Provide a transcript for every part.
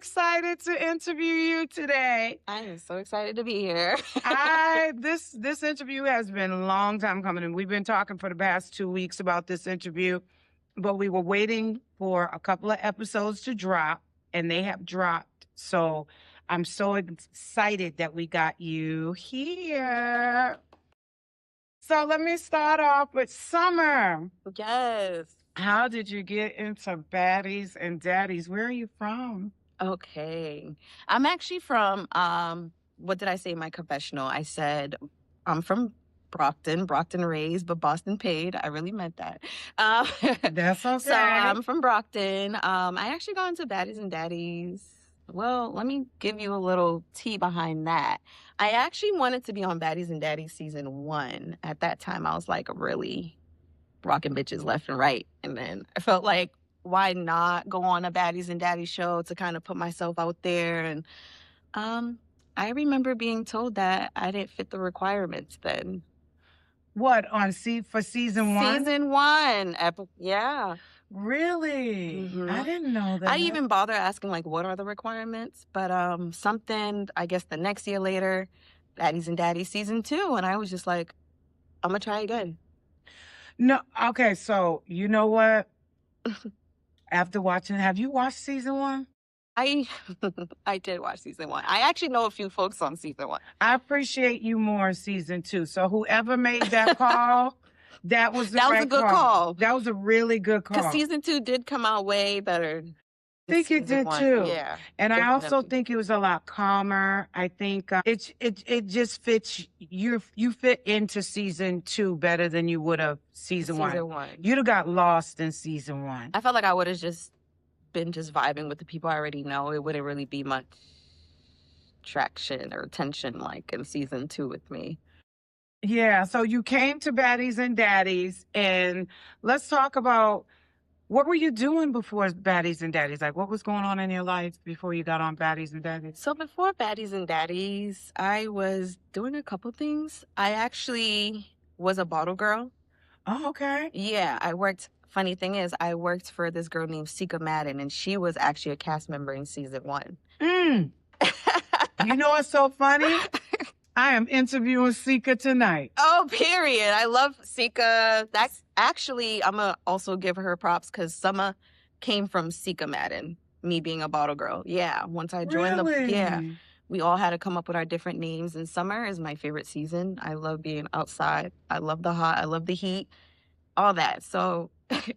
excited to interview you today. I am so excited to be here. This interview has been a long time coming, and we've been talking for the past 2 weeks about this interview, but we were waiting for a couple of episodes to drop, and they have dropped. So I'm so excited that we got you here. So let me start off with Summer. Yes. How did you get into Baddies and Daddies? Where are you from? Okay. I'm actually from, what did I say in my confessional? I said, I'm from Brockton raised, but Boston paid. I really meant that. That's okay. So I'm from Brockton. I actually got into Baddies and Daddies. Well, let me give you a little tea behind that. I actually wanted to be on Baddies and Daddies season 1. At that time, I was like really rocking bitches left and right. And then I felt like, why not go on a Baddies and Daddies show to kind of put myself out there? And I remember being told that I didn't fit the requirements then. What, for season 1? Season 1. Yeah. Really? Mhm. I didn't know that. I didn't even bother asking, like, what are the requirements? But something, I guess the next year later, Baddies and Daddies season 2. And I was just like, I'm going to try again. No, okay, so you know what? After watching, have you watched season 1? I did watch season 1. I actually know a few folks on season 1. I appreciate you more in season 2. So whoever made that call, that was a good call. That was a really good call. Because season 2 did come out way better. I think it did too. Yeah. And I also definitely. think it was a lot calmer. I think it just fits you fit into season 2 better than you would have season 1. Season 1. You'd have got lost in season 1. I felt like I would have just been vibing with the people I already know. It wouldn't really be much traction or tension like in season 2 with me. Yeah, so you came to Baddies and Daddies, and let's talk about what were you doing before Baddies and Daddies? Like, what was going on in your life before you got on Baddies and Daddies? So before Baddies and Daddies, I was doing a couple things. I actually was a bottle girl. Oh, okay. Yeah, funny thing is, I worked for this girl named Sika Madden, and she was actually a cast member in season 1. You know what's so funny? I am interviewing Sika tonight. Oh, period. I love Sika. That's actually, I'm going to also give her props because Summa came from Sika Madden, me being a bottle girl. Yeah, once I joined we all had to come up with our different names, and summer is my favorite season. I love being outside. I love the hot. I love the heat, all that. So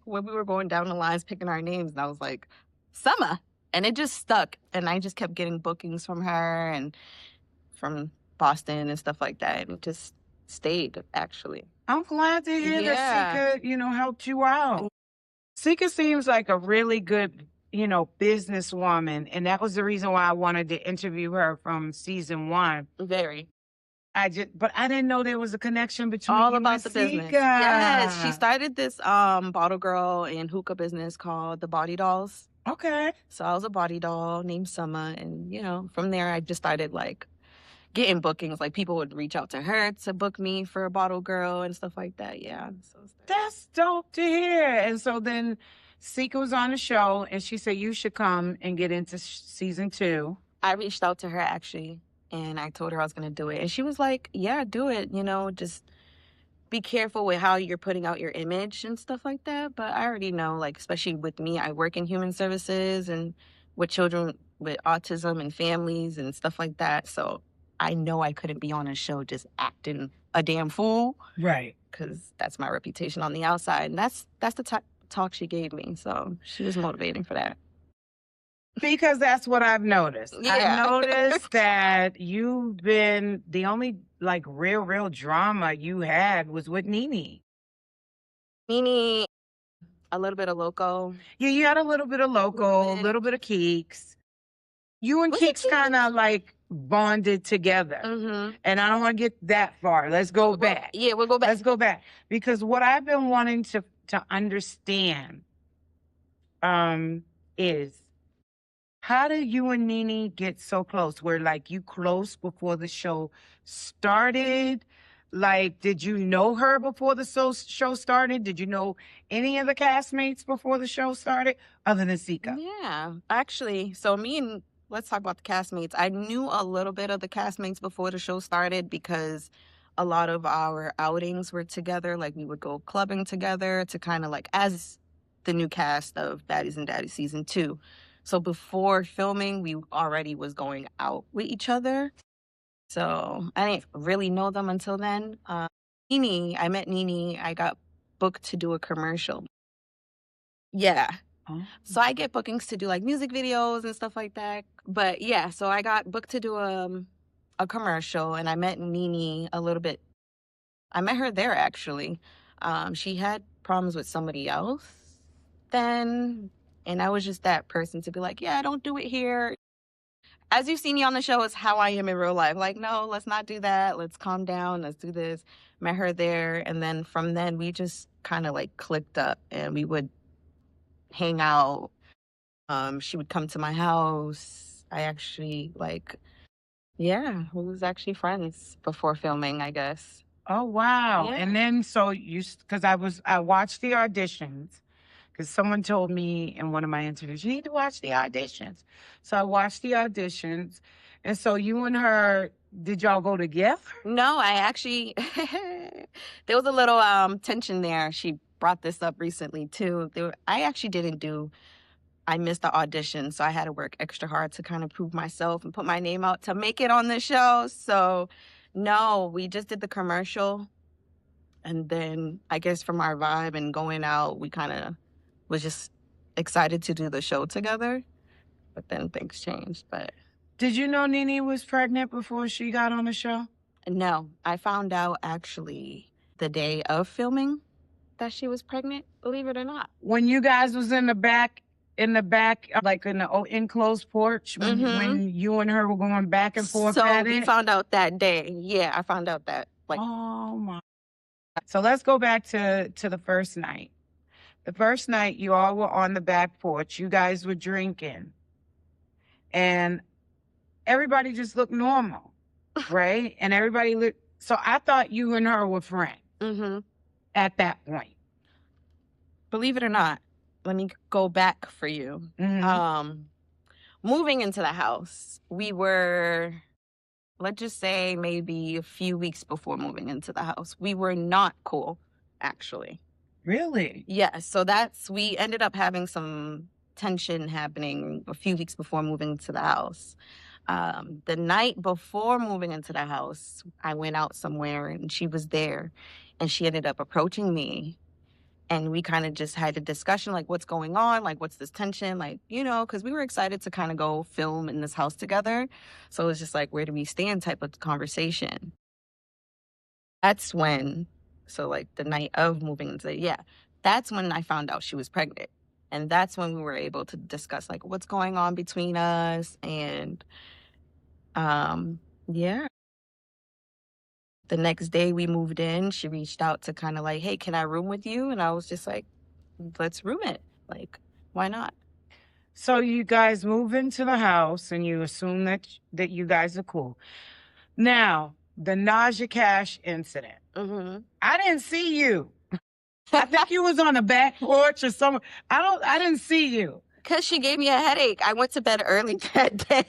when we were going down the lines picking our names, and I was like, Summa. And it just stuck. And I just kept getting bookings from her and from Boston and stuff like that, and it just stayed. Actually, I'm glad to hear that Sika, helped you out. Sika seems like a really good, businesswoman, and that was the reason why I wanted to interview her from season 1. Very. But I didn't know there was a connection between all you about and the Sika. business. Yes, she started this bottle girl and hookah business called the Body Dolls. Okay. So I was a body doll named Summa, and from there I just started like getting bookings. Like people would reach out to her to book me for a bottle girl and stuff like that. Yeah. So that's dope to hear. And so then Sika was on the show and she said, you should come and get into season 2. I reached out to her actually and I told her I was going to do it. And she was like, yeah, do it. Just be careful with how you're putting out your image and stuff like that. But I already know, like, especially with me, I work in human services and with children with autism and families and stuff like that. So I know I couldn't be on a show just acting a damn fool. Right. Because that's my reputation on the outside. And that's the talk she gave me. So she was motivating for that. Because that's what I've noticed. Yeah. I've noticed that you've been, the only like real drama you had was with Nene. Nene, a little bit of Loco. Yeah, you had a little bit of Loco, a little bit of Keeks. You and Keeks kind of like bonded together. Mm-hmm. And I don't want to get that far. Let's go back. Yeah, we'll go back. Let's go back. Because what I've been wanting to understand is how did you and Nene get so close? Were like you close before the show started? Like, did you know her before the show started? Did you know any of the castmates before the show started other than Sika? Yeah, actually. So me and let's talk about the castmates. I knew a little bit of the castmates before the show started because a lot of our outings were together. Like we would go clubbing together to kind of like as the new cast of Baddies N Daddies season 2. So before filming, we already was going out with each other. So I didn't really know them until then. I met Nene. I got booked to do a commercial. Yeah. Oh. So I get bookings to do like music videos and stuff like that. But yeah, so I got booked to do a commercial, and I met Nene a little bit. I met her there actually. She had problems with somebody else then, and I was just that person to be like, yeah, don't do it here. As you've seen me on the show, is how I am in real life. Like, no, let's not do that. Let's calm down. Let's do this. Met her there, and then from then we just kind of like clicked up, and we would hang out. She would come to my house. I actually yeah, we was actually friends before filming, I guess. Oh, wow. Yeah. And then, so because I watched the auditions, because someone told me in one of my interviews, you need to watch the auditions. So I watched the auditions. And so you and her, did y'all go together? No, I actually, there was a little tension there. She brought this up recently too. I actually I missed the audition, so I had to work extra hard to kind of prove myself and put my name out to make it on the show. So no, we just did the commercial. And then I guess from our vibe and going out, we kind of was just excited to do the show together. But then things changed. But Did you know Nene was pregnant before she got on the show? no, I found out actually the day of filming that she was pregnant, believe it or not. When you guys was in the back, like in the enclosed porch, when you and her were going back and forth So at we it? found out that day. Yeah, I found out that. Oh my. So let's go back to the first night. The first night you all were on the back porch. You guys were drinking. And everybody just looked normal, right? And everybody looked. So I thought you and her were friends at that point. Believe it or not, let me go back for you. Moving into the house, we were, let's just say maybe a few weeks before moving into the house. We were not cool, actually. Really? Yeah, so we ended up having some tension happening a few weeks before moving to the house. The night before moving into the house, I went out somewhere and she was there, and she ended up approaching me, and we kind of just had a discussion, like, what's going on? Like, what's this tension? Like, because we were excited to kind of go film in this house together. So it was just like, where do we stand type of conversation. That's when, so like the night of moving into, that's when I found out she was pregnant. And that's when we were able to discuss like what's going on between us. And yeah. The next day we moved in, she reached out to kind of like, hey, can I room with you? And I was just like, let's room it. Like, why not? So you guys move into the house and you assume that you guys are cool. Now, the Naja Cash incident. I didn't see you. I think you was on the back porch or somewhere. I didn't see you. Because she gave me a headache. I went to bed early that day.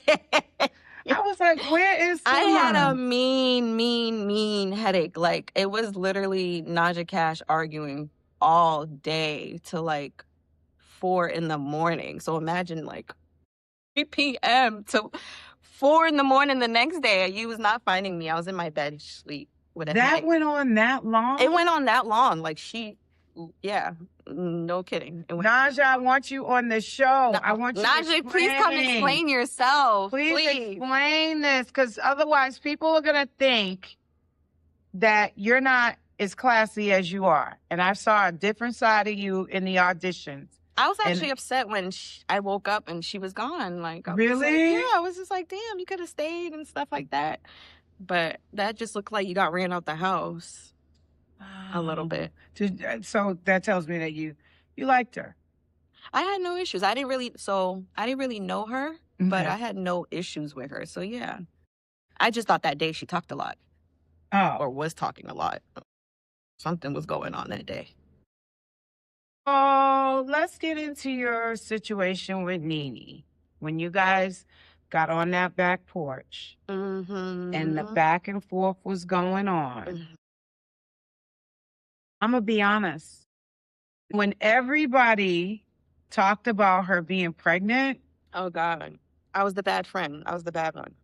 I was like, where is Summa? I had a mean headache. Like, it was literally Naja Cash arguing all day to like 4 a.m. So imagine like 3 p.m. to 4 a.m. the next day. You was not finding me. I was in my bed asleep with a headache. That went on that long? It went on that long. Like no kidding. Naja, I want you on the show. I want you Naja, please come explain yourself. Please explain this, because otherwise people are going to think that you're not as classy as you are. And I saw a different side of you in the auditions. I was actually upset when I woke up and she was gone. Like, really? I was just like, damn, you could have stayed and stuff like that. But that just looked like you got ran out the house a little bit. So that tells me that you liked her. I had no issues. I didn't really know her, but I had no issues with her. So yeah, I just thought that day she talked a lot. Or was talking a lot. Something was going on that day. Oh, let's get into your situation with Nene. When you guys got on that back porch and the back and forth was going on. I'm going to be honest. When everybody talked about her being pregnant. Oh, God. I was the bad friend. I was the bad one.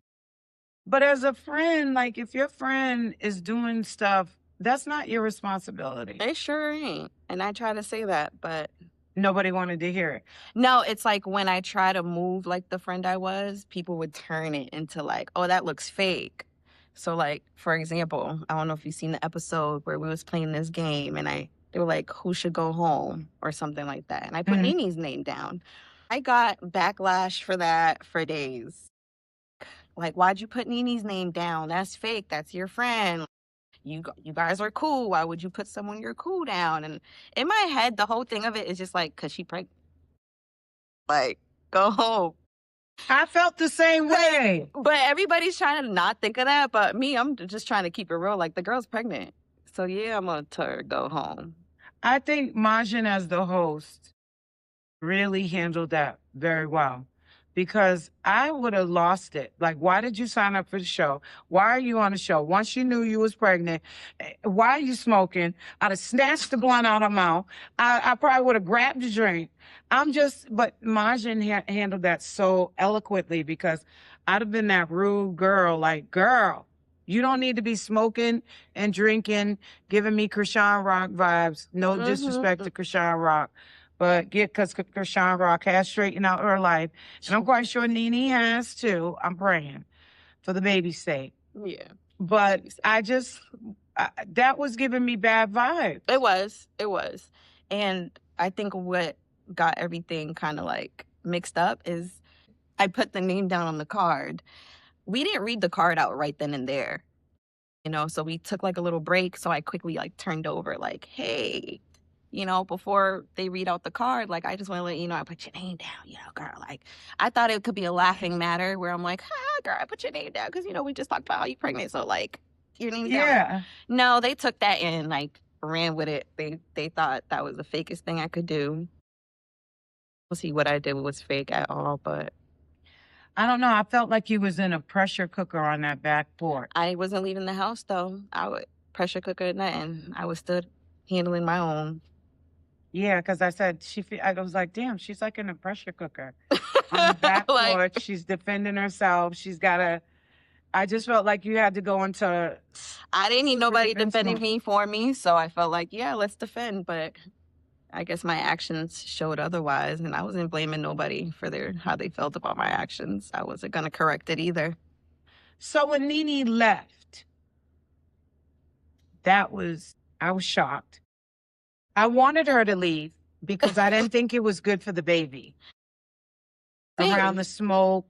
But as a friend, like if your friend is doing stuff, that's not your responsibility. It sure ain't. And I try to say that, but nobody wanted to hear it. No, it's like when I try to move like the friend I was, people would turn it into like, oh, that looks fake. So like, for example, I don't know if you've seen the episode where we was playing this game and they were like, who should go home or something like that. And I put Nini's name down. I got backlash for that for days. Like, why'd you put Nini's name down? That's fake. That's your friend. You guys are cool. Why would you put someone you're cool down? And in my head, the whole thing of it is just like, because she pregnant. Like, go home. I felt the same way. But everybody's trying to not think of that. But me, I'm just trying to keep it real. Like, the girl's pregnant. So, yeah, I'm going to tell her go home. I think Majin, as the host, really handled that very well. Because I would have lost it. Like, why did you sign up for the show? Why are you on the show? Once you knew you was pregnant, why are you smoking? I'd have snatched the blunt out of her mouth. I probably would have grabbed the drink. But Majin handled that so eloquently because I'd have been that rude girl, like, girl, you don't need to be smoking and drinking, giving me Krishan Rock vibes. No disrespect to Krishan Rock. But because Krishan Rock has straightened out her life. And I'm quite sure Nene has too. I'm praying for the baby's sake. Yeah. But that was giving me bad vibes. It was. And I think what got everything kind of like mixed up is I put the name down on the card. We didn't read the card out right then and there. So we took like a little break. So I quickly like turned over like, hey, before they read out the card, like, I just want to let you know, I put your name down, girl. Like, I thought it could be a laughing matter where I'm like, girl, I put your name down because, we just talked about how you're pregnant. So, like, your name's down. Yeah. No, they took that and, like, ran with it. They thought that was the fakest thing I could do. We'll see what I did was fake at all, but I don't know. I felt like you was in a pressure cooker on that back porch. I wasn't leaving the house, though. I would pressure cooker nothing. I was still handling my own. Yeah, because I said, I was like, damn, she's like in a pressure cooker. On the back porch, she's defending herself. I just felt like you had to go into... I didn't need nobody defending me for me, so I felt like, yeah, let's defend. But I guess my actions showed otherwise, and I wasn't blaming nobody for how they felt about my actions. I wasn't going to correct it either. So when Nene left, I was shocked. I wanted her to leave because I didn't think it was good for the baby. Around the smoke,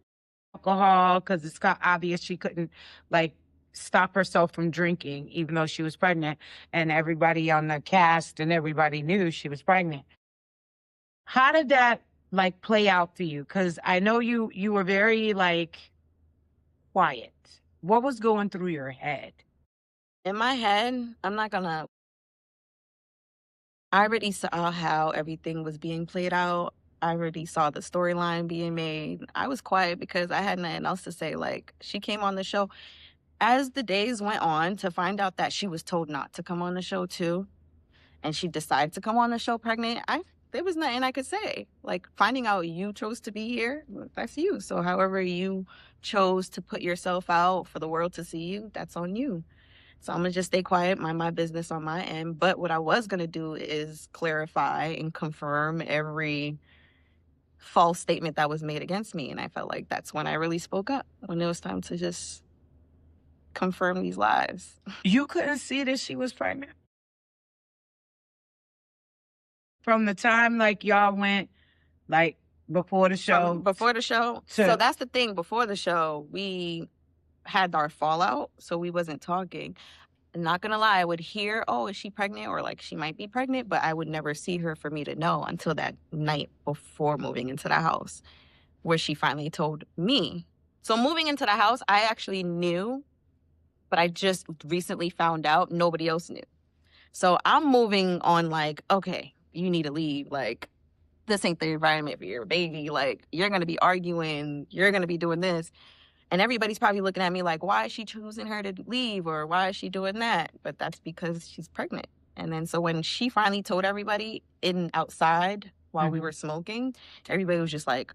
alcohol, because it's obvious she couldn't, like, stop herself from drinking, even though she was pregnant. And everybody on the cast and everybody knew she was pregnant. How did that, like, play out for you? Because I know you were very, like, quiet. What was going through your head? In my head, I'm not going to... I already saw how everything was being played out. I already saw the storyline being made. I was quiet because I had nothing else to say. Like, she came on the show. As the days went on to find out that she was told not to come on the show too, and she decided to come on the show pregnant, there was nothing I could say. Like, finding out you chose to be here, that's you. So however you chose to put yourself out for the world to see you, that's on you. So I'm going to just stay quiet, mind my business on my end. But what I was going to do is clarify and confirm every false statement that was made against me. And I felt like that's when I really spoke up, when it was time to just confirm these lies. You couldn't see that she was pregnant? From the time, like, y'all went, like, before the show? Before the show? So that's the thing. Before the show, we had our fallout, so we wasn't talking. I'm not gonna lie, I would hear, oh, is she pregnant? Or like, she might be pregnant, but I would never see her for me to know until that night before moving into the house, where she finally told me. So moving into the house, I actually knew, but I just recently found out nobody else knew. So I'm moving on like, okay, you need to leave. Like, this ain't the environment for your baby. Like, you're going to be arguing, you're going to be doing this. And everybody's probably looking at me like, why is she choosing her to leave, or why is she doing that? But that's because she's pregnant. And then so when she finally told everybody outside while we were smoking, everybody was just like,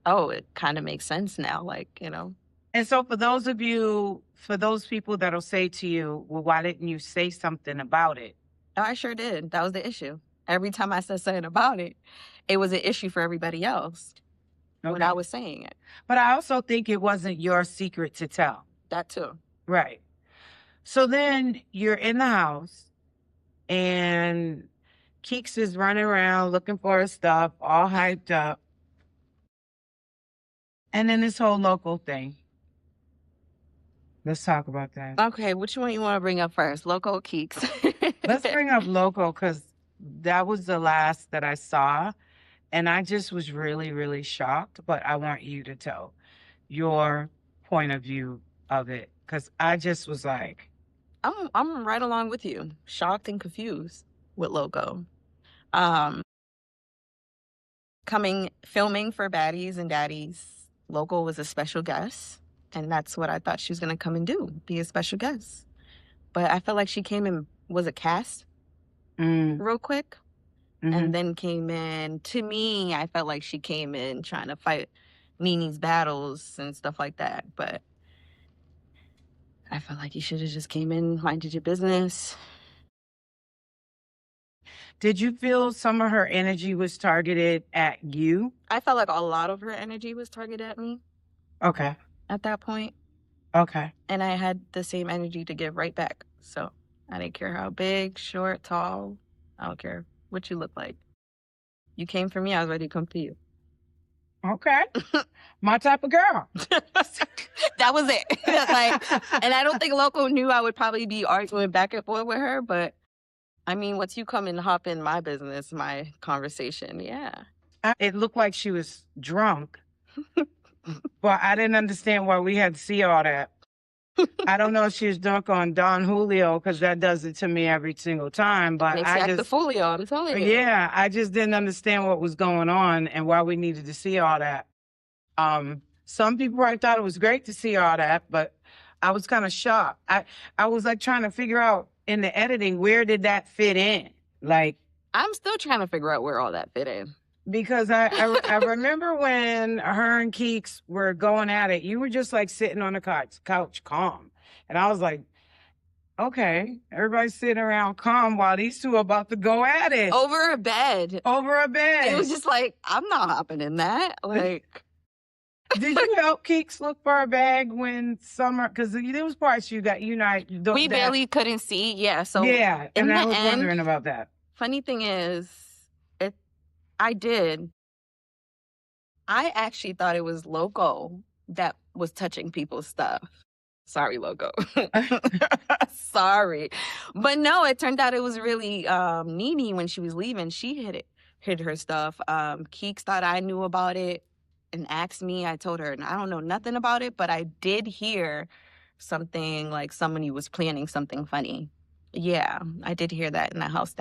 oh, it kind of makes sense now. Like, you know. And so for those people that'll say to you, well, why didn't you say something about it? Oh, I sure did. That was the issue. Every time I said something about it, it was an issue for everybody else when I was saying it. But I also think it wasn't your secret to tell. That too. Right. So then you're in the house and Keeks is running around looking for his stuff, all hyped up. And then this whole local thing. Let's talk about that. Okay, which one you want to bring up first? Loco or Keeks? Let's bring up Loco, because that was the last that I saw. And I just was really, really shocked. But I want you to tell your point of view of it, because I just was like, I'm right along with you. Shocked and confused with Loco. Filming for Baddies and Daddies, Loco was a special guest. And that's what I thought she was going to come and do, be a special guest. But I felt like she came in, was a cast real quick. And then came in. To me, I felt like she came in trying to fight Nini's battles and stuff like that. But I felt like you should have just came in, minded your business. Did you feel some of her energy was targeted at you? I felt like a lot of her energy was targeted at me. Okay. At that point. Okay. And I had the same energy to give right back. So I didn't care how big, short, tall. I don't care what you look like. You came for me, I was ready to come for you. Okay. My type of girl. That was it. And I don't think Loco knew I would probably be arguing back and forth with her, but I mean, once you come and hop in my business, my conversation, yeah. It looked like she was drunk. But I didn't understand why we had to see all that. I don't know if she was drunk on Don Julio, because that does it to me every single time. But I just, the folio, I'm telling you. Yeah, I just didn't understand what was going on and why we needed to see all that. Some people probably thought it was great to see all that, but I was kind of shocked. I was like trying to figure out in the editing, where did that fit in? Like, I'm still trying to figure out where all that fit in. Because I remember when her and Keeks were going at it, you were just like sitting on the couch calm. And I was like, okay, everybody's sitting around calm while these two are about to go at it. Over a bed. It was just like, I'm not hopping in that. Like, did you help Keeks look for a bag when Summer, because there was parts we barely couldn't see. Yeah. So yeah, and I was wondering about that. Funny thing is, I did. I actually thought it was Loco that was touching people's stuff. Sorry, Loco. Sorry. But no, it turned out it was really Nene when she was leaving. She hid her stuff. Keeks thought I knew about it and asked me. I told her, I don't know nothing about it, but I did hear something like somebody was planning something funny. Yeah, I did hear that in the house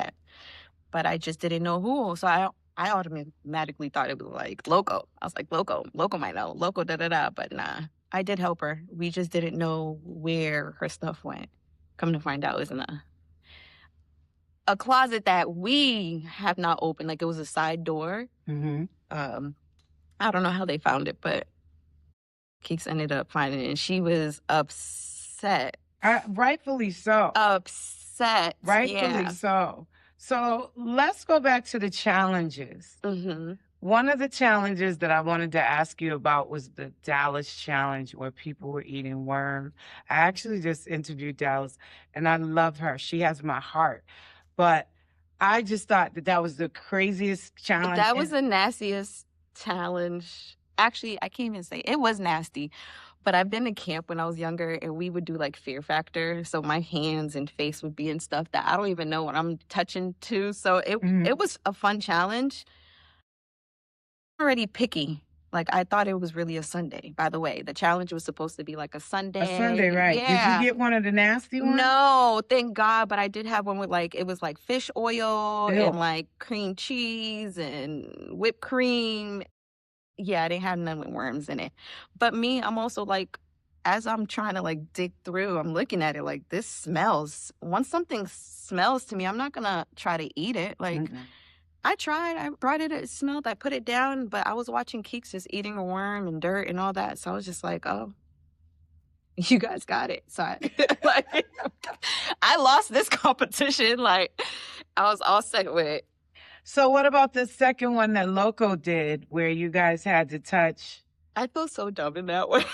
but I just didn't know who. So I automatically thought it was like Loco. I was like, Loco might know. Loco, da-da-da. But nah, I did help her. We just didn't know where her stuff went. Come to find out, it was in a closet that we have not opened. Like, it was a side door. I don't know how they found it, but Keeks ended up finding it. And she was upset. Rightfully so. Rightfully so. So let's go back to the challenges. One of the challenges that I wanted to ask you about was the Dallas challenge, where people were eating worms. I actually just interviewed Dallas, and I love her. She has my heart. But I just thought that was the craziest challenge. That was the nastiest challenge. Actually, I can't even say it was nasty. But I've been to camp when I was younger, and we would do like Fear Factor. So my hands and face would be in stuff that I don't even know what I'm touching to. So it was a fun challenge. I'm already picky Like, I thought it was really a Sunday, by the way. The challenge was supposed to be like a Sunday. A Sunday, right. Did you get one of the nasty ones? No, thank God. But I did have one with like, it was like fish oil Ew. and like cream cheese and whipped cream. Yeah, I didn't have none with worms in it. But me, I'm also like, as I'm trying to like dig through, I'm looking at it like, this smells. Once something smells to me, I'm not gonna try to eat it. Like, I tried, I brought it, it smelled, I put it down, but I was watching Keeks just eating a worm and dirt and all that. So I was just like, oh, you guys got it. So like, I lost this competition. Like, I was all set with it. So what about the second one that Loco did where you guys had to touch? I feel so dumb in that way.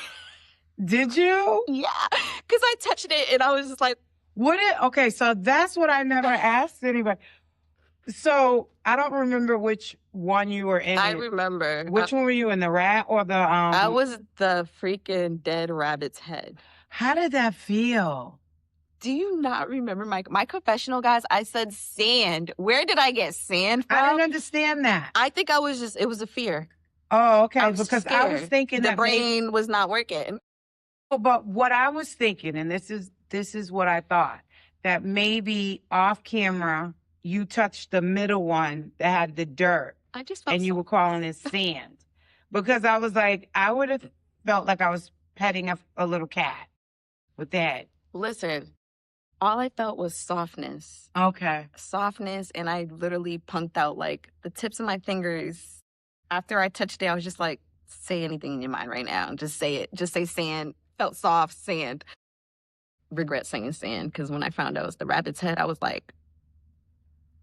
Did you? Yeah, because I touched it and I was just like, okay, so that's what I never asked anybody. So I don't remember which one you were in. I remember. Which one were you in, the rat or the I was the freaking dead rabbit's head. How did that feel? Do you not remember my confessional, guys? I said sand. Where did I get sand from? I didn't understand that. I think I was just, it was a fear. Oh, okay. I was because scared. I was thinking the that brain was not working. But what I was thinking, and this is what I thought, that maybe off camera you touched the middle one that had the dirt. I just felt and you were calling it sand. Because I was like, I would have felt like I was petting a little cat with that. Listen, all I felt was softness. Okay. Softness, and I literally punked out like the tips of my fingers. After I touched it, I was just like, say anything in your mind right now. Just say it. Just say sand. Felt soft, sand. Regret saying sand, because when I found out it was the rabbit's head, I was like,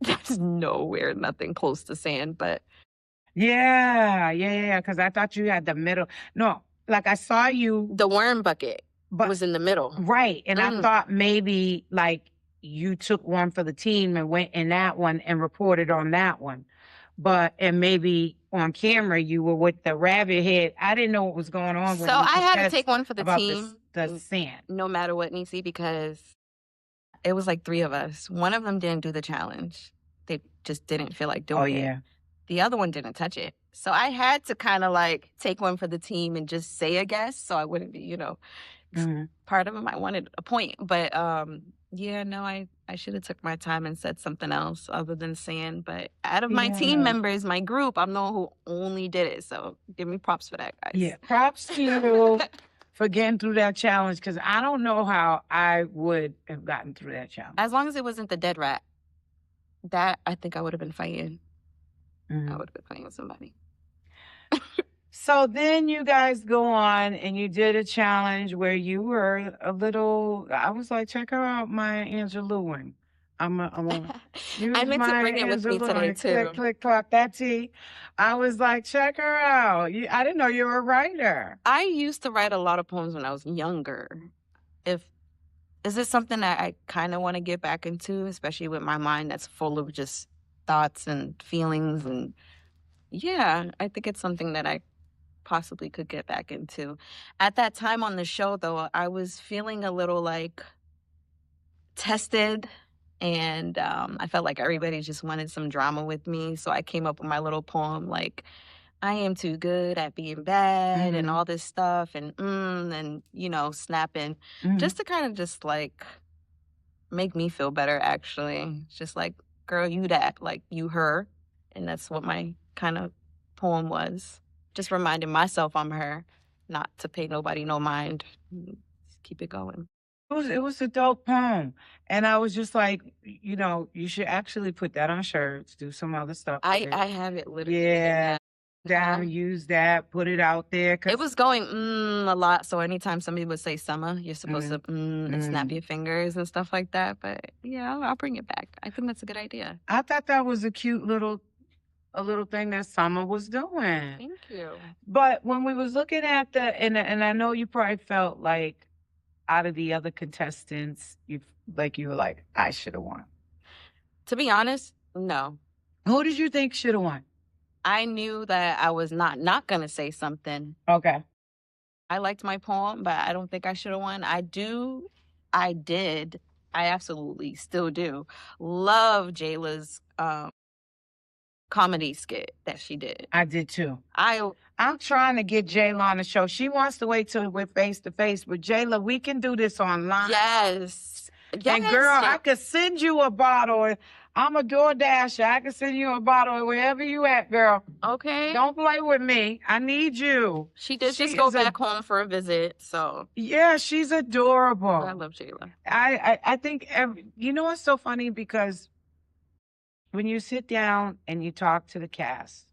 there's nowhere, nothing close to sand, but... Yeah, because I thought you had the middle. No, like I saw you... The worm bucket was in the middle. Right, and I thought maybe like you took one for the team and went in that one and reported on that one. And maybe on camera you were with the rabbit head. I didn't know what was going on. So I had to take one for the team. The sand. No matter what, Neci, because it was like 3 of us. One of them didn't do the challenge. They just didn't feel like doing it. The other one didn't touch it. So I had to kind of like take one for the team and just say a guess so I wouldn't be, part of them. I wanted a point. But yeah, no, I should have took my time and said something else other than sand. But out of my team members, my group, I'm the one who only did it. So give me props for that, guys. Yeah, props to you for getting through that challenge, because I don't know how I would have gotten through that challenge. As long as it wasn't the dead rat, that I think I would have been fighting. I would have been fighting with somebody. So then you guys go on and you did a challenge where you were a little, I was like, check her out, Maya Angelou. I meant to bring it with me today, too. Click, clock, that tea. I was like, check her out. I didn't know you were a writer. I used to write a lot of poems when I was younger. Is this something that I kind of want to get back into, especially with my mind that's full of just thoughts and feelings? And yeah, I think it's something that I possibly could get back into. At that time on the show, though, I was feeling a little like tested. And I felt like everybody just wanted some drama with me. So I came up with my little poem like, I am too good at being bad and all this stuff and snapping. Just to kind of just like make me feel better, actually. Just like, girl, you that, like you her. And that's what my kind of poem was. Just reminding myself I'm her, not to pay nobody no mind. Just keep it going. It was a dope poem. And I was just like, you should actually put that on shirts, do some other stuff. I have it literally. Yeah. Down, use that, put it out there. It was going a lot. So anytime somebody would say Summa, you're supposed to and snap your fingers and stuff like that. But yeah, I'll bring it back. I think that's a good idea. I thought that was a cute little thing that Summa was doing. Thank you. But when we was looking at and I know you probably felt like out of the other contestants, you were like, I should have won. To be honest, no. Who did you think should have won? I knew that I was not going to say something. Okay. I liked my poem, but I don't think I should have won. I absolutely still do love Jayla's comedy skit that she did. I did too. I'm trying to get Jayla on the show. She wants to wait till we're face to face, but Jayla, we can do this online. Yes. And girl, I could send you a bottle. I'm a DoorDasher. I can send you a bottle wherever you at, girl. Okay. Don't play with me. I need you. She did just go back home for a visit, so. Yeah, she's adorable. I love Jayla. I think, you know what's so funny? Because when you sit down and you talk to the cast,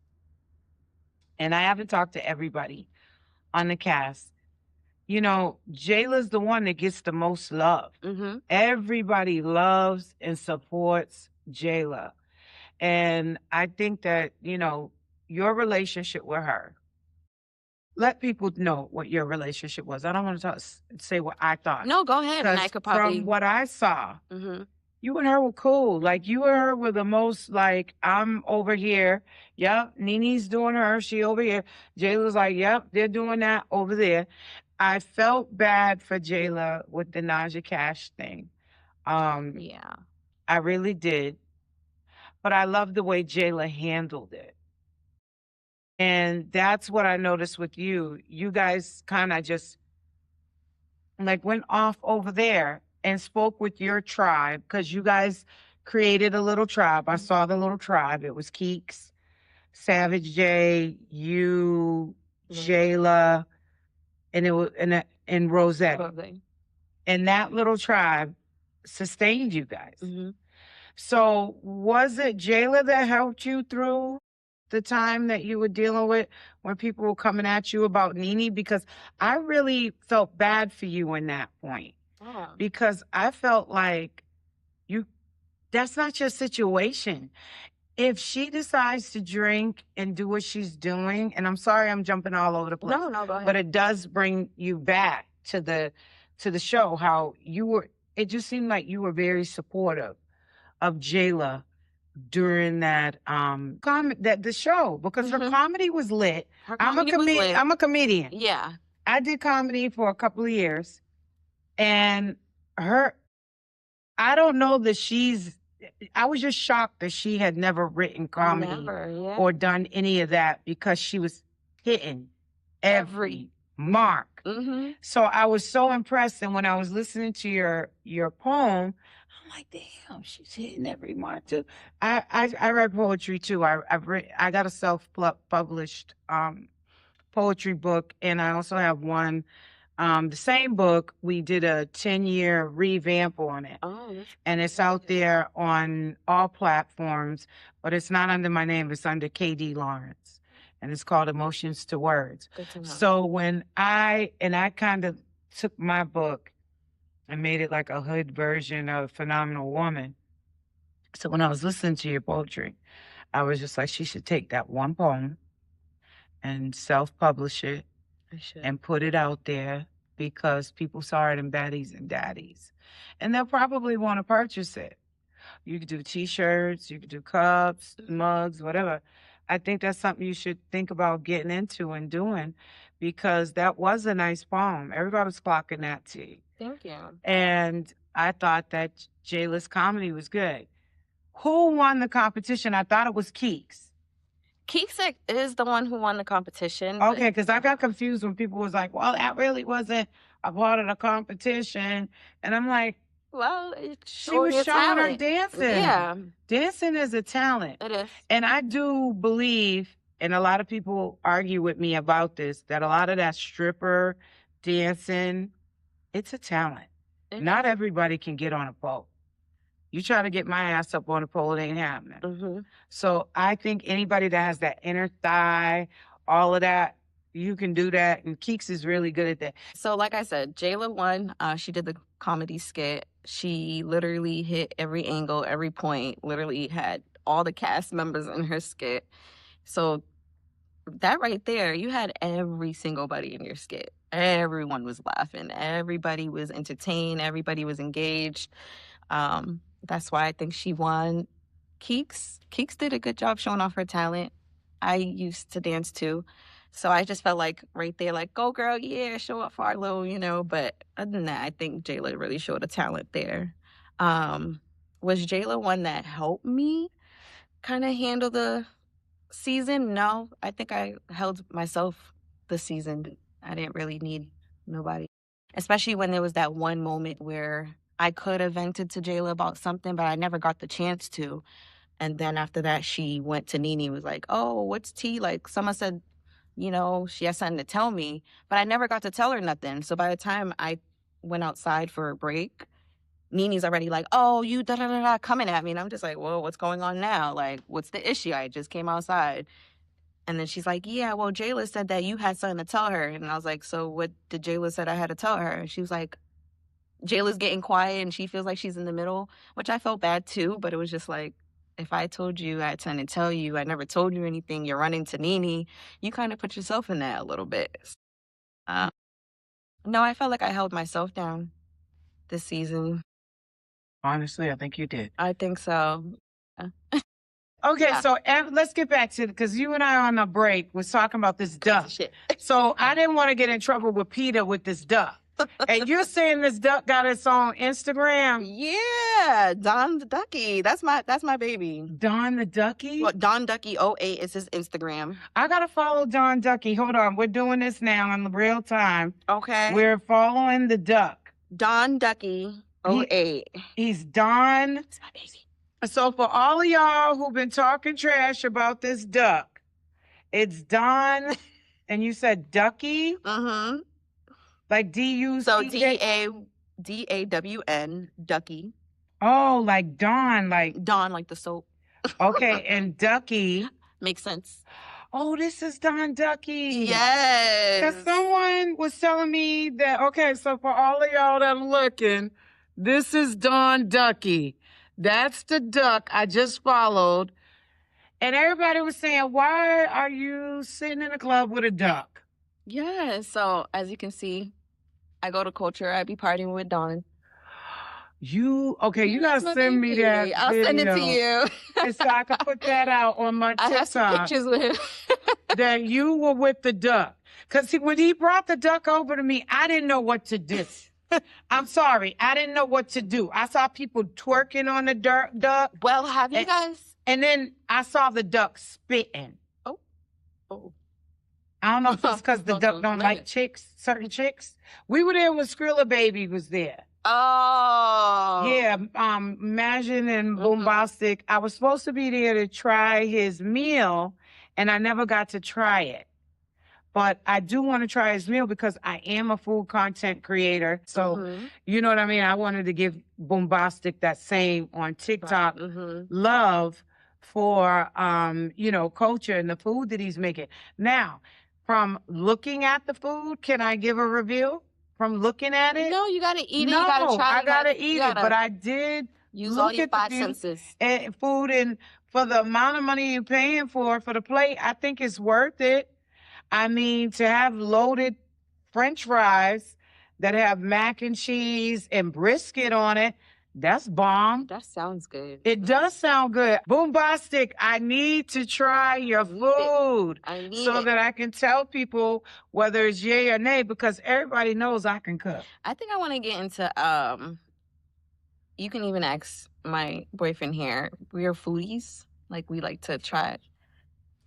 and I haven't talked to everybody on the cast, you know, Jayla's the one that gets the most love. Mm-hmm. Everybody loves and supports Jayla. And I think that, you know, your relationship with her, let people know what your relationship was. I don't want to say what I thought. No, go ahead. And I could probably... From what I saw, mm-hmm. you and her were cool. Like, you and her were the most, like, I'm over here. Yep, Nene's doing her. She over here. Jayla's like, yep, they're doing that over there. I felt bad for Jayla with the Naja Cash thing. Yeah. I really did. But I love the way Jayla handled it. And that's what I noticed with you. You guys kind of just, like, went off over there and spoke with your tribe, because you guys created a little tribe. I saw the little tribe. It was Keeks, Savage J, you, Jayla, and it was and Rosette. And that little tribe sustained you guys. Mm-hmm. So was it Jayla that helped you through the time that you were dealing with when people were coming at you about Nene? Because I really felt bad for you in that point. Oh. Because I felt like that's not your situation. If she decides to drink and do what she's doing, and I'm sorry I'm jumping all over the place. No, go ahead. But it does bring you back to the show, how you were, it just seemed like you were very supportive of Jayla during that the show, because her comedy was lit. I'm a comedian. Yeah. I did comedy for a couple of years, and I don't know that I was just shocked that she had never written comedy or done any of that, because she was hitting every mark. Mm-hmm. So I was so impressed. And when I was listening to your poem, I'm like, damn, she's hitting every mark too. I write poetry too. I got a self-published poetry book, and I also have one. The same book, we did a 10-year revamp on it. Oh, and it's out there on all platforms, but it's not under my name. It's under KD Lawrence, and it's called Emotions to Words. So when I kind of took my book and made it like a hood version of Phenomenal Woman. So when I was listening to your poetry, I was just like, she should take that one poem and self-publish it. And put it out there, because people saw it in Baddies and Daddies. And they'll probably want to purchase it. You could do T-shirts, you could do cups, mugs, whatever. I think that's something you should think about getting into and doing, because that was a nice poem. Everybody was clocking that to you. Thank you. And I thought that Jayla's comedy was good. Who won the competition? I thought it was Keeks. Keeks is the one who won the competition. Okay, because I got confused when people was like, well, that really wasn't a part of the competition. And I'm like, well, she was showing her dancing. Yeah. Dancing is a talent. It is. And I do believe, and a lot of people argue with me about this, that a lot of that stripper dancing, it's a talent. Not everybody can get on a pole. You try to get my ass up on a pole, it ain't happening. Mm-hmm. So I think anybody that has that inner thigh, all of that, you can do that. And Keeks is really good at that. So like I said, Jayla won. She did the comedy skit. She literally hit every angle, every point, literally had all the cast members in her skit. So that right there, you had every single buddy in your skit. Everyone was laughing. Everybody was entertained. Everybody was engaged. That's why I think she won. Keeks did a good job showing off her talent. I used to dance too. So I just felt like right there, like, go girl, yeah, show up for our little, but other than that, I think Jayla really showed a talent there. Was Jayla one that helped me kind of handle the season, no. I think I held myself this season. I didn't really need nobody. Especially when there was that one moment where I could have vented to Jayla about something, but I never got the chance to. And then after that, she went to Nene and was like, oh, what's tea? Like, someone said, you know, she has something to tell me, but I never got to tell her nothing. So by the time I went outside for a break, Nene's already like, oh, you da-da-da-da coming at me. And I'm just like, well, what's going on now? Like, what's the issue? I just came outside. And then she's like, yeah, well, Jayla said that you had something to tell her. And I was like, so what did Jayla said I had to tell her? And she was like, Jayla's getting quiet and she feels like she's in the middle, which I felt bad too. But it was just like, if I told you I had something to tell you, I never told you anything, you're running to Nene, you kind of put yourself in that a little bit. No, I felt like I held myself down this season. Honestly, I think you did. I think so. Okay, Yeah. so let's get back to it, because you and I on a break was talking about this duck. Shit. So I didn't want to get in trouble with Peter with this duck. And you're saying this duck got its own Instagram? Yeah, Don the Ducky. That's my baby. Don the Ducky? Well, Don Ducky 08 is his Instagram. I gotta follow Don Ducky. Hold on, we're doing this now in real time. Okay. We're following the duck. Don Ducky 08. He's Don. That's my baby. So for all of y'all who've been talking trash about this duck, it's Don, and you said Ducky? Mm-hmm. Like D-U-C-K? So D-A-W-N, Ducky. Oh, like Dawn, like... Dawn, like the soap. Okay, and Ducky... Makes sense. Oh, this is Don Ducky. Yes. Because someone was telling me that, okay, so for all of y'all that are looking, this is Don Ducky. That's the duck I just followed. And everybody was saying, why are you sitting in a club with a duck? Yeah, so as you can see, I go to culture. I be partying with Dawn. You gotta send me that I'll video. send it to you. And so I can put that out on my TikTok. I have some pictures with him. That you were with the duck. Because when he brought the duck over to me, I didn't know what to do. I'm sorry. I didn't know what to do. I saw people twerking on the duck. Well, have you guys? And then I saw the duck spitting. Oh. I don't know if it's because the duck don't like chicks, certain chicks. We were there when Skrilla Baby was there. Oh. Yeah, Imagine and Bombastic. I was supposed to be there to try his meal, and I never got to try it. But I do want to try his meal because I am a food content creator. So, you know what I mean? I wanted to give Bombastic that same on TikTok love for, culture and the food that he's making. Now, from looking at the food, can I give a review? From looking at it? No, you got to eat it. No, you got to try it. I got to eat it. But I did use look all your at the 5 senses. And food, and for the amount of money you're paying for the plate, I think it's worth it. I mean, to have loaded French fries that have mac and cheese and brisket on it, that's bomb. That sounds good. It does sound good. Boombastic, I need to try your food so that I can tell people whether it's yay or nay, because everybody knows I can cook. I think I want to get into, you can even ask my boyfriend here. We're foodies. Like, we like to try it.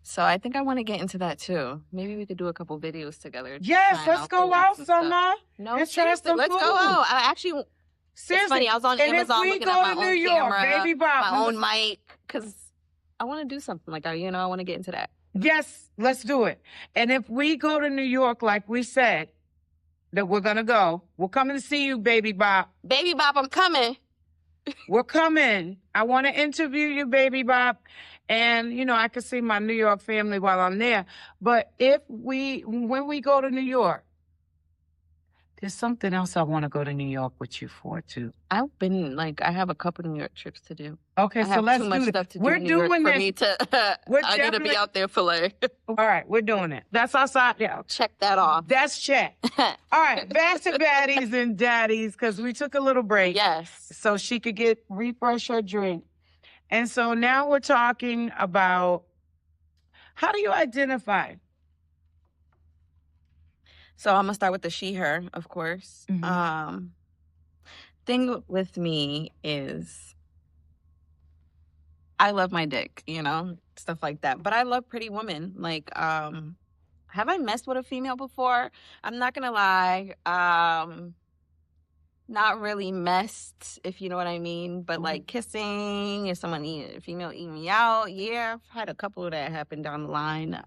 So I think I want to get into that too. Maybe we could do a couple videos together. Yes, let's go out, Summa. No, let's try some let's food. go out. I actually, seriously, it's funny. I was on Amazon looking at my own camera, Baby Bob, my own mic, because I want to do something like that. You know, I want to get into that. Yes, let's do it. And if we go to New York, like we said, that we're going to go, we're coming to see you, Baby Bob. Baby Bob, I'm coming. We're coming. I want to interview you, Baby Bob. And, I can see my New York family while I'm there. But when we go to New York, there's something else I want to go to New York with you for, too. I have a couple New York trips to do. Okay, so let's do it. Too much stuff to do We're in New York doing for this. me to, I need to be out there for All right, we're doing it. That's outside now. Check that off. That's check. All right, back to Baddies and Daddies, because we took a little break. Yes. So she could refresh her drink. And so now we're talking about, how do you identify? So I'm going to start with the she, her, of course. Thing with me is I love my dick, stuff like that. But I love Pretty Woman. Like, have I messed with a female before? I'm not gonna lie. Not really messed, if you know what I mean. But like kissing, if a female eating me out, yeah, I've had a couple of that happen down the line.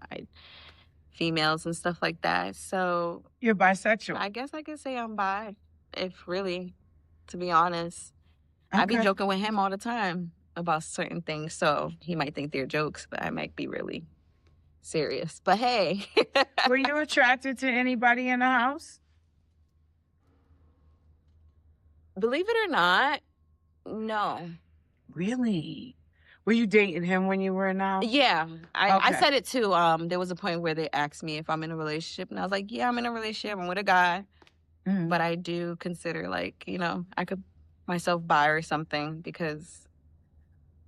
Females and stuff like that. So you're bisexual. I guess I could say I'm bi, if really, to be honest. Okay. I be joking with him all the time about certain things, so he might think they're jokes, but I might be really serious. But hey. Were you attracted to anybody in the house? Believe it or not, no. Really? Were you dating him when you were in the house? Yeah. I said it too. There was a point where they asked me if I'm in a relationship, and I was like, yeah, I'm in a relationship. I'm with a guy. Mm-hmm. But I do consider, like, you know, I could myself bi or something, because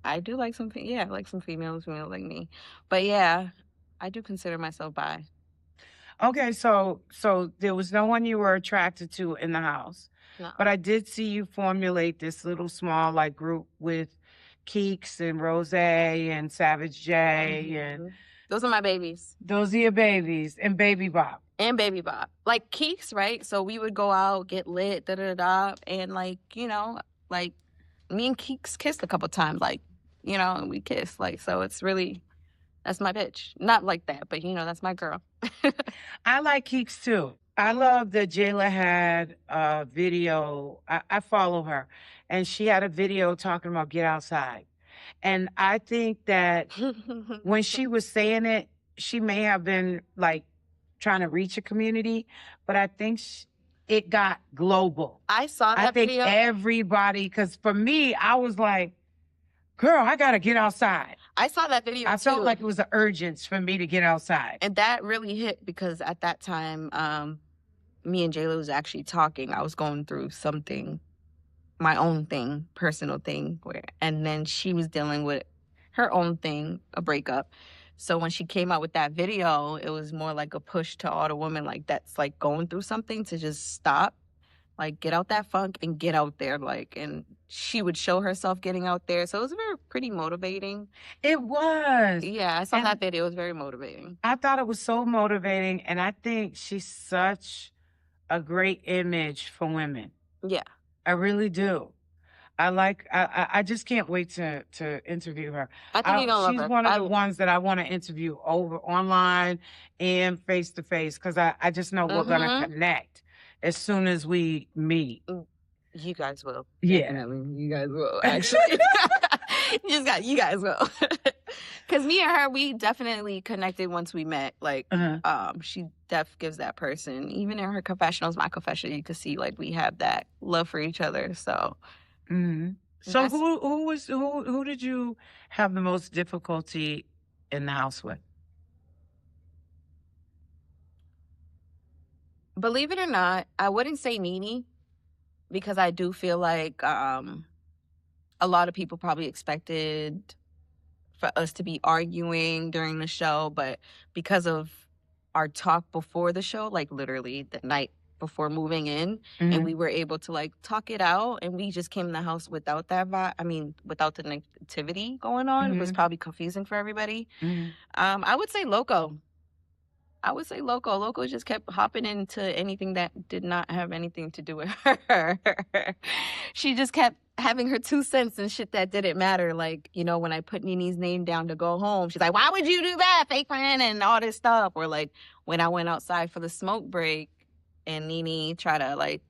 I do like some females like me. But yeah, I do consider myself bi. Okay, so there was no one you were attracted to in the house. No. But I did see you formulate this little small like group with Keeks and Rose and Savage J, and those are my babies. Those are your babies, and Baby Bop. And Baby Bop. Like Keeks, right? So we would go out, get lit, da-da-da, and like, you know, like me and Keeks kissed a couple times, like, you know, and we kissed. Like, so it's really, that's my bitch. Not like that, but you know, that's my girl. I like Keeks too. I love that Jayla had a video. I follow her, and she had a video talking about get outside. And I think that when she was saying it, she may have been like trying to reach a community, but I think it got global. I saw that video. I think everybody, because for me, I was like, girl, I got to get outside. I saw that video, I felt like it was an urgence for me to get outside. And that really hit, because at that time, me and Jayla was actually talking. I was going through something, my own thing, personal thing, and then she was dealing with her own thing, a breakup. So when she came out with that video, it was more like a push to all the women like that's like going through something to just stop, like get out that funk and get out there, like, and she would show herself getting out there. So it was pretty motivating. It was. Yeah, I saw that video. It was very motivating. I thought it was so motivating, and I think she's such a great image for women. Yeah. I really do. I just can't wait to interview her. I think you're gonna love her. She's one of the ones that I want to interview over online and face to face, because I just know we're gonna connect as soon as we meet. You guys will. Yeah. Definitely. You guys will, actually. You guys will. Because me and her, we definitely connected once we met. Like, she gives that person, even in her confessionals, my confession, you could see like we have that love for each other. So, so who did you have the most difficulty in the house with? Believe it or not, I wouldn't say Nene, because I do feel like a lot of people probably expected for us to be arguing during the show, but because of our talk before the show, like literally the night before moving in, and we were able to like talk it out, and we just came in the house without that vibe. I mean, without the negativity going on. It was probably confusing for everybody. I would say Loco. Loco just kept hopping into anything that did not have anything to do with her. She just kept having her 2 cents and shit that didn't matter. Like, you know, when I put Nene's name down to go home, she's like, why would you do that, fake friend, and all this stuff. Or like when I went outside for the smoke break and Nene tried to like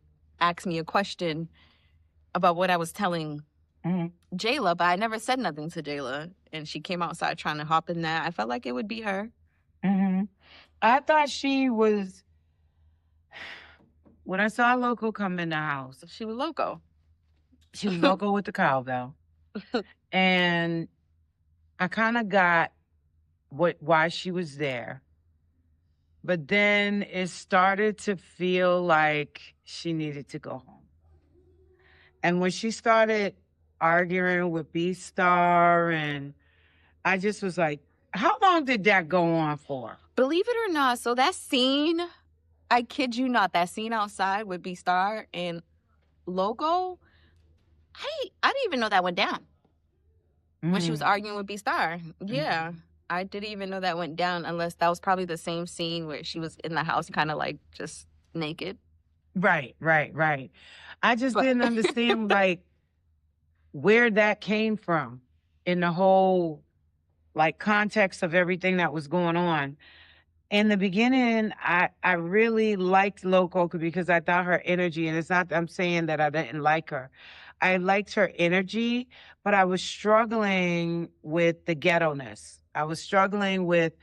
ask me a question about what I was telling Jayla, but I never said nothing to Jayla. And she came outside trying to hop in that. I felt like it would be her. I thought she was, when I saw Loco come in the house, she was Loco. She was Loco with the cowbell. And I kind of got why she was there. But then it started to feel like she needed to go home. And when she started arguing with B-Star, and I just was like, how long did that go on for? Believe it or not, so that scene, I kid you not, that scene outside with B-Star and Loco, I didn't even know that went down. when she was arguing with B-Star. Yeah. I didn't even know that went down, unless that was probably the same scene where she was in the house kind of like just naked. Right. I just didn't understand like where that came from in the whole like context of everything that was going on. In the beginning, I really liked Loco because I thought her energy, and it's not that I'm saying that I didn't like her. I liked her energy, but I was struggling with the ghetto-ness. I was struggling with,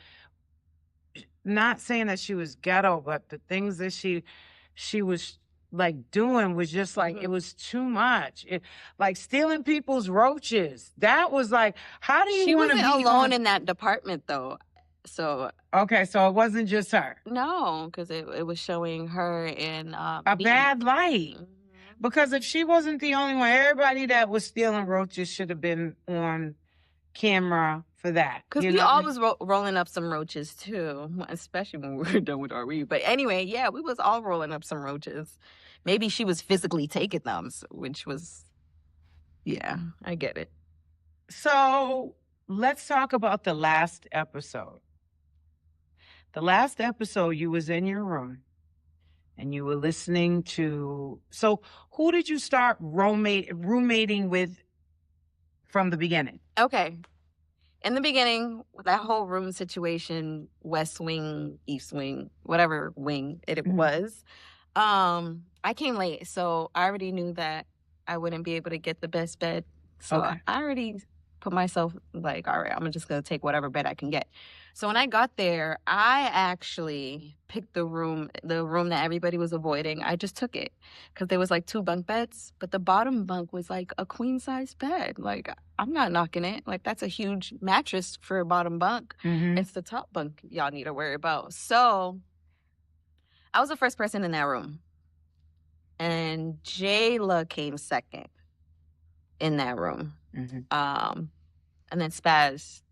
not saying that she was ghetto, but the things that she was like doing was just like, it was too much. It, like stealing people's roaches. That was like, how do you want to be alone in that department though? So okay, so it wasn't just her. No, because it was showing her in a bad light. Because if she wasn't the only one, everybody that was stealing roaches should have been on camera for that. Because we all was rolling up some roaches too, especially when we were done with our read. But anyway, yeah, we was all rolling up some roaches. Maybe she was physically taking them, which was, yeah, I get it. So let's talk about the last episode. The last episode, you was in your room and you were listening to, so who did you start roommating with from the beginning? Okay. In the beginning, that whole room situation, West Wing, East Wing, whatever wing it was, I came late. So I already knew that I wouldn't be able to get the best bed. So I already put myself like, all right, I'm just going to take whatever bed I can get. So when I got there, I actually picked the room that everybody was avoiding. I just took it because there was like 2 bunk beds, but the bottom bunk was like a queen size bed. Like, I'm not knocking it. Like, that's a huge mattress for a bottom bunk. It's the top bunk y'all need to worry about. So I was the first person in that room. And Jayla came second in that room. And then Spaz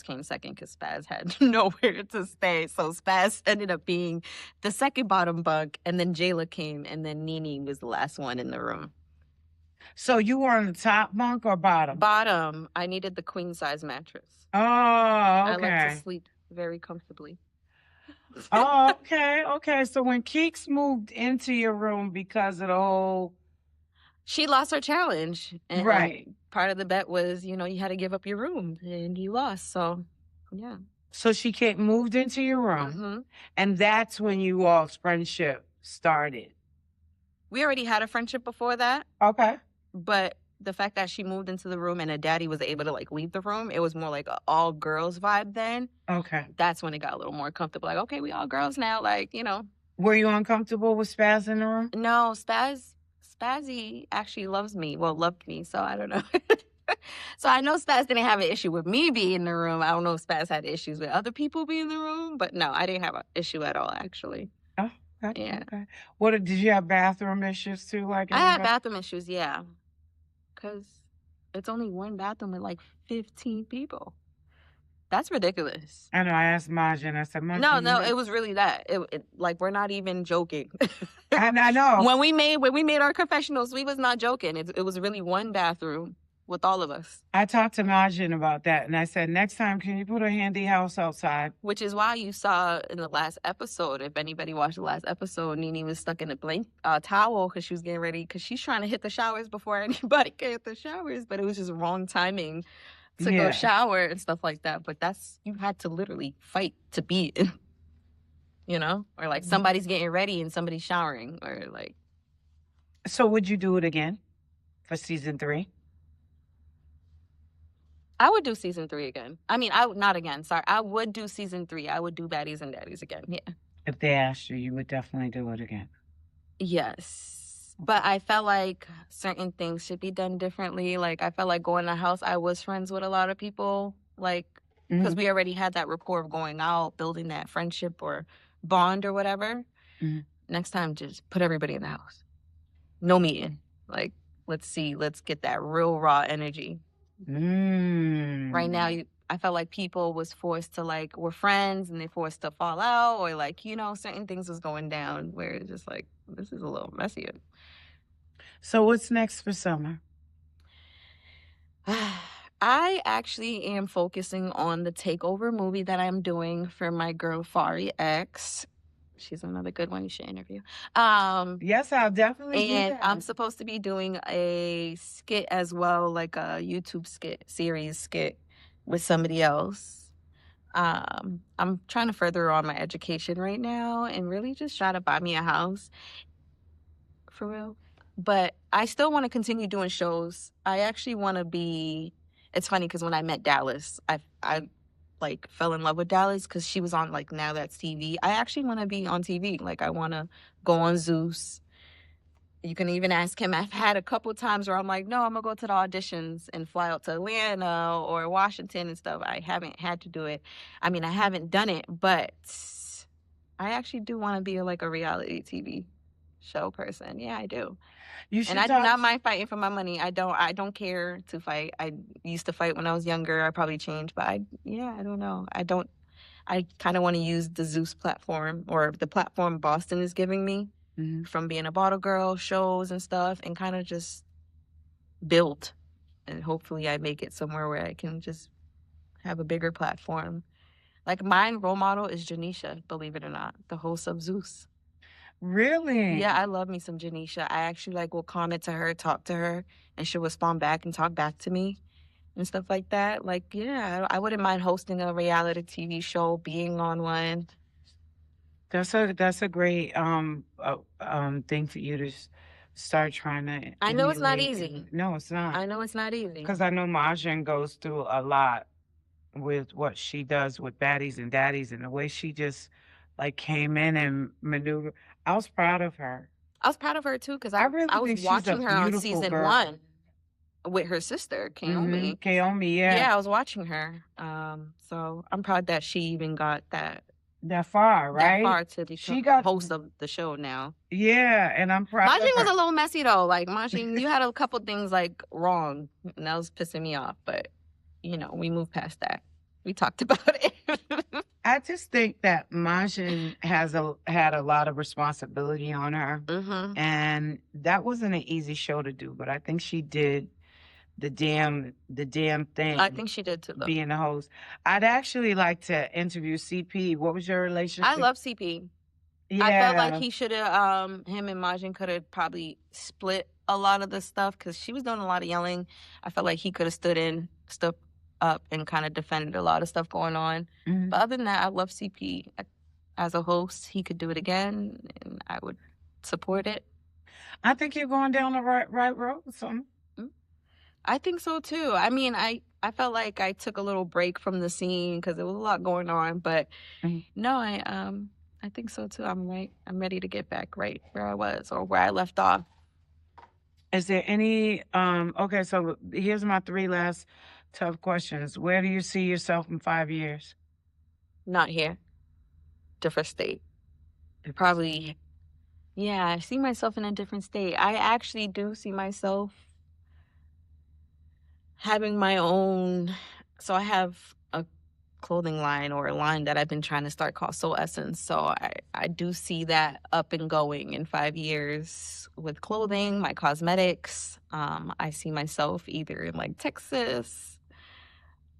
came second because Spaz had nowhere to stay. So Spaz ended up being the second bottom bunk, and then Jayla came, and then Nene was the last one in the room. So you were on the top bunk or bottom? Bottom. I needed the queen size mattress. Oh, okay. I like to sleep very comfortably. Oh, okay. So when Keeks moved into your room because of the whole... She lost her challenge. And right. Part of the bet was, you had to give up your room, and you lost. So, yeah. So she moved into your room, and that's when you all's friendship started. We already had a friendship before that. Okay. But the fact that she moved into the room and a daddy was able to like leave the room, it was more like an all girls vibe then. Okay. That's when it got a little more comfortable. Like, okay, we all girls now. Like, Were you uncomfortable with Spaz in the room? No, Spazzy actually loves me. Well, loved me. So I don't know. So I know Spaz didn't have an issue with me being in the room. I don't know if Spaz had issues with other people being in the room. But no, I didn't have an issue at all, actually. Oh, okay. Yeah. Okay. Did you have bathroom issues too? Like I had bathroom issues, yeah. Because it's only one bathroom with like 15 people. That's ridiculous. I know. I asked Majin. I said, No, it was really that. It like, we're not even joking. I know. When we made our confessionals, we was not joking. It was really one bathroom with all of us. I talked to Majin about that, and I said, next time, can you put a handy house outside? Which is why you saw in the last episode, if anybody watched the last episode, Nene was stuck in a towel because she was getting ready, because she's trying to hit the showers before anybody can hit the showers, but it was just wrong timing to go shower and stuff like that. But you had to literally fight to be in, or like somebody's getting ready and somebody's showering, or like. So would you do it again for season 3? I would do season 3 again. I mean, not again. Sorry. I would do season 3. I would do Baddies and Daddies again. Yeah. If they asked you, you would definitely do it again. Yes. But I felt like certain things should be done differently. Like, I felt like going to the house, I was friends with a lot of people. Like, because we already had that rapport of going out, building that friendship or bond or whatever. Next time, just put everybody in the house. No meeting. Like, let's get that real raw energy. Right now, I felt like people was forced to were friends and they forced to fall out, or certain things was going down where it's just like, this is a little messier. So what's next for Summer? I actually am focusing on the Takeover movie that I'm doing for my girl Fari X. She's another good one you should interview. Yes, I'll definitely do And I'm that. supposed to be doing a skit as well, like a YouTube series skit with somebody else. I'm trying to further on my education right now and really just try to buy me a house for real. But I still want to continue doing shows. I actually want to be. It's funny because when I met Dallas, I like fell in love with Dallas because she was on like Now That's TV. I actually want to be on TV. Like I want to go on Zeus. You can even ask him. I've had a couple times where I'm like, no, I'm gonna go to the auditions and fly out to Atlanta or Washington and stuff. I haven't had to do it. I mean, I haven't done it, but I actually do want to be like a reality TV show person. Yeah, I do. You And should I do talk. not mind fighting for my money. I don't care to fight. I used to fight when I was younger. I probably changed, but I don't know. I kind of want to use the Zeus platform or the platform Boston is giving me from being a bottle girl, shows and stuff, and kind of just build. And hopefully I make it somewhere where I can just have a bigger platform. Like my role model is Janisha, believe it or not, the host of Zeus. Really? Yeah, I love me some Janisha. I actually like will comment to her, talk to her, and she'll respond back and talk back to me and stuff like that. Like, yeah, I wouldn't mind hosting a reality TV show, being on one. That's a great thing for you to start trying to. I know it's not emulate. easy. No, it's not. I know it's not easy. Because I know Mahjong goes through a lot with what she does with Baddies and Daddies and the way she just like came in and maneuver. I was proud of her. I was proud of her too because I really I was think she's a watching her on beautiful season girl. 1 with her sister, Kaomi. Kaomi, yeah. Yeah, I was watching her. So I'm proud that she even got that far, right? that far to become She got host of the show now. Yeah, and I'm proud of Majin was her. a little messy though. Like Majin, you had a couple things like wrong, and that was pissing me off. But you know, we moved past that. We talked about it. I just think that Majin had a lot of responsibility on her, and that wasn't an easy show to do. But I think she did the damn thing. I think she did too, though. Being the host. I'd actually like to interview CP. What was your relationship? I love CP. Yeah. I felt like he should have, him and Majin could have probably split a lot of the stuff because she was doing a lot of yelling. I felt like he could have stood up and kind of defended a lot of stuff going on. But other than that, I love CP. As a host, he could do it again, and I would support it. I think you're going down the right road with something. I think so too. I mean, I felt like I took a little break from the scene because there was a lot going on, but no, I think so too. I'm ready to get back right where I was or where I left off. Is there any okay, so here's my 3 last tough questions. Where do you see yourself in 5 years? Not here. Different state. Probably, yeah, I see myself in a different state. I actually do see myself having my own. So I have a clothing line or a line that I've been trying to start called Soul Essence. So I do see that up and going in 5 years with clothing, my cosmetics. I see myself either in like Texas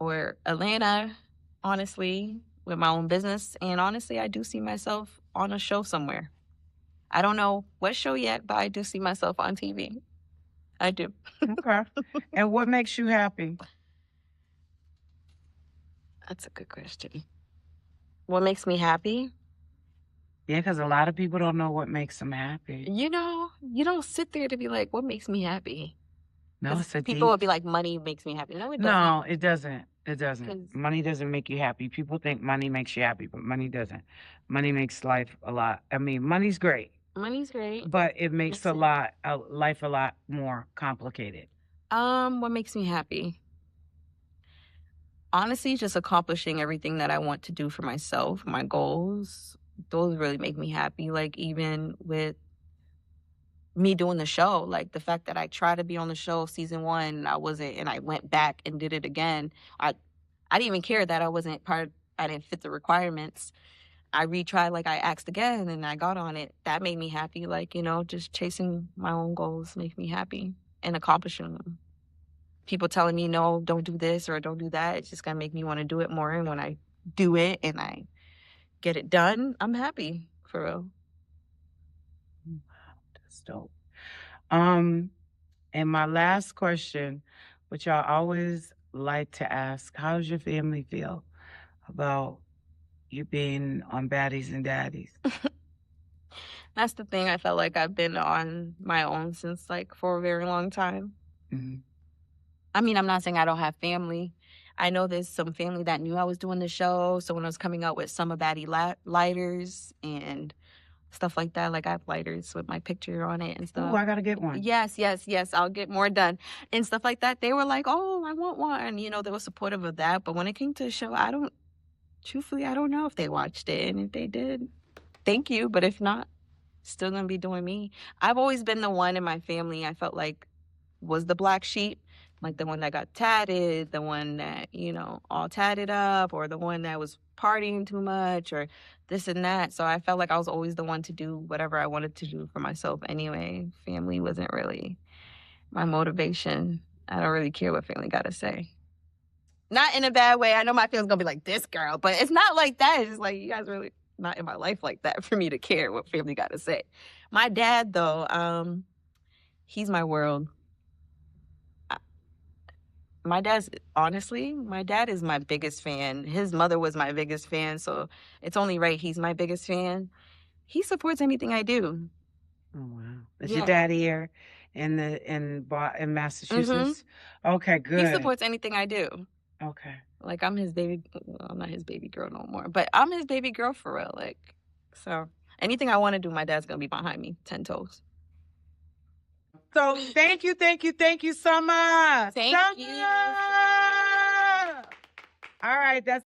or Atlanta, honestly, with my own business. And honestly, I do see myself on a show somewhere. I don't know what show yet, but I do see myself on TV. I do. Okay. And what makes you happy? That's a good question. What makes me happy? Yeah, because a lot of people don't know what makes them happy. You know, you don't sit there to be like, what makes me happy? No, it's a people would be like, money makes me happy. No, it doesn't. No, it doesn't. It doesn't. Money doesn't make you happy. People think money makes you happy, but money doesn't. Money makes life a lot. I mean, money's great. Money's great. But it makes life a lot more complicated. What makes me happy? Honestly, just accomplishing everything that I want to do for myself, my goals. Those really make me happy. Like even with me doing the show, like the fact that I tried to be on the show season 1 and I wasn't, and I went back and did it again. I didn't even care that I wasn't I didn't fit the requirements. I retried, like I asked again and I got on it. That made me happy. Like, you know, just chasing my own goals make me happy and accomplishing them. people telling me, no, don't do this or don't do that. It's just going to make me want to do it more. And when I do it and I get it done, I'm happy, for real. That's dope. And my last question, which I always like to ask, how does your family feel about you being on Baddies and Daddies? That's the thing. I felt like I've been on my own since like for a very long time. Mm-hmm. I mean, I'm not saying I don't have family. I know there's some family that knew I was doing the show. So when I was coming out with Summa Baddie lighters and stuff like that, like I have lighters with my picture on it and stuff. Oh, I gotta get one. Yes. I'll get more done and stuff like that. They were like, "Oh, I want one." You know, they were supportive of that. But when it came to the show, truthfully, I don't know if they watched it, and if they did, thank you. But if not, still gonna be doing me. I've always been the one in my family I felt like was the black sheep, like the one that got tatted, the one that, you know, all tatted up, or the one that was partying too much, or this and that. So I felt like I was always the one to do whatever I wanted to do for myself anyway. Family wasn't really my motivation. I don't really care what family got to say. Not in a bad way. I know my family's gonna be like, this girl, but it's not like that. It's just like, you guys really not in my life like that for me to care what family got to say. My dad, though, he's my world. My dad is my biggest fan. His mother was my biggest fan, so it's only right he's my biggest fan. He supports anything I do. Oh wow! Is your daddy here in Massachusetts? Okay, good. He supports anything I do. Okay. Like I'm his baby. Well, I'm not his baby girl no more, but I'm his baby girl for real. Like, so anything I want to do, my dad's gonna be behind me, 10 toes. So thank you, Summa. Thank you. All right, that's